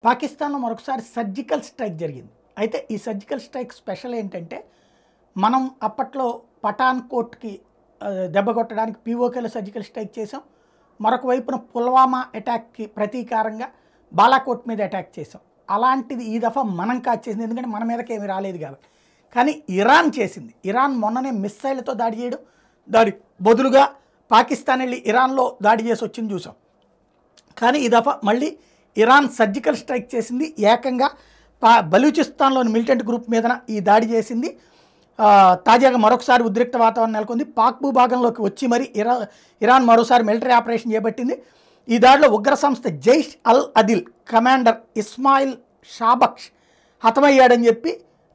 పాకిస్తాన్‌లో మరొకసారి surgical strike జరిగింది. అయితే ఈ సర్జికల్ స్ట్రైక్ స్పెషల్ ఏంటంటే, మనం అప్పట్లో పఠాన్‌కోట్‌కి దెబ్బ కొట్టడానికి పీఓకేలో సర్జికల్ స్ట్రైక్ చేసాం. మరొక వైపున పుల్వామా అటాక్‌కి ప్రతీకారంగా బాలాకోట్ మీద అటాక్ చేసాం. అలాంటిది ఈ దఫా మనం కాదు చేసింది. ఎందుకంటే మన మీదకేమి రాలేదు కాబట్టి. కానీ ఇరాన్ చేసింది. ఇరాన్ మొన్ననే మిస్సైల్‌తో దాడి చేయడం, దానికి బదులుగా పాకిస్తాన్ వెళ్ళి ఇరాన్‌లో దాడి చేసి వచ్చింది చూసాం. కానీ ఈ దఫా మళ్ళీ ఇరాన్ సర్జికల్ స్ట్రైక్ చేసింది. ఏకంగా బలూచిస్తాన్లోని మిలిటెంట్ గ్రూప్ మీదన ఈ దాడి చేసింది. తాజాగా మరొకసారి ఉద్రిక్త వాతావరణం నెలకొంది. పాక్ భూభాగంలోకి వచ్చి మరి ఇరాన్ మరోసారి మిలిటరీ ఆపరేషన్ చేపట్టింది. ఈ దాడిలో ఉగ్ర సంస్థ జైష్ అల్ అదిల్ కమాండర్ ఇస్మాయిల్ షాబక్ష్ హతమయ్యాడని చెప్పి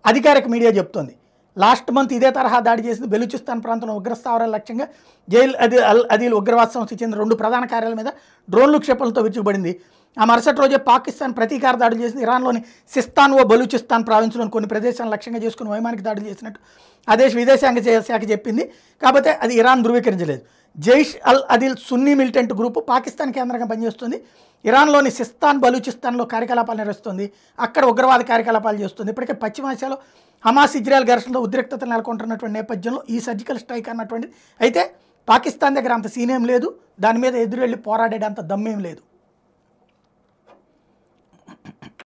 అధికారిక మీడియా చెప్తోంది. లాస్ట్ మంత్ ఇదే తరహా దాడి చేసింది బెలూచిస్తాన్ ప్రాంతంలో ఉగ్రస్థావరాల లక్ష్యంగా జైల్ అల్ అదిల్ ఉగ్రవాద సంస్థ చెందిన 2 ప్రధాన కార్యాలయాల మీద డ్రోన్లు క్షిపణులతో విరుచుకుపడింది. ఆ మరుసటి రోజే పాకిస్తాన్ ప్రతీకార దాడులు చేసింది. ఇరాన్లోని సిస్తాన్ ఓ బలూచిస్తాన్ ప్రావిన్స్లోని కొన్ని ప్రదేశాలను లక్ష్యంగా చేసుకుని వైమానిక దాడులు చేసినట్టు ఆ దేశ విదేశాంగ శాఖ చెప్పింది. కాకపోతే అది ఇరాన్ ధృవీకరించలేదు. జైష్ అల్ అదిల్ సున్నీ మిలిటెంట్ గ్రూపు పాకిస్తాన్ కేంద్రంగా పనిచేస్తుంది. ఇరాన్లోని సిస్తాన్ బలూచిస్తాన్లో కార్యకలాపాలు నిర్వహిస్తుంది. అక్కడ ఉగ్రవాద కార్యకలాపాలు చేస్తుంది. ఇప్పటికే పశ్చిమాసియాలో హమాస్ ఇజ్రాయెల్ ఘర్షణలో ఉద్రిక్తత నెలకొంటున్నటువంటి నేపథ్యంలో ఈ సర్జికల్ స్ట్రైక్ అన్నటువంటిది. అయితే పాకిస్తాన్ దగ్గర అంత సీనేం లేదు. దాని మీద ఎదురు వెళ్ళి పోరాడేటంత దమ్మేం లేదు.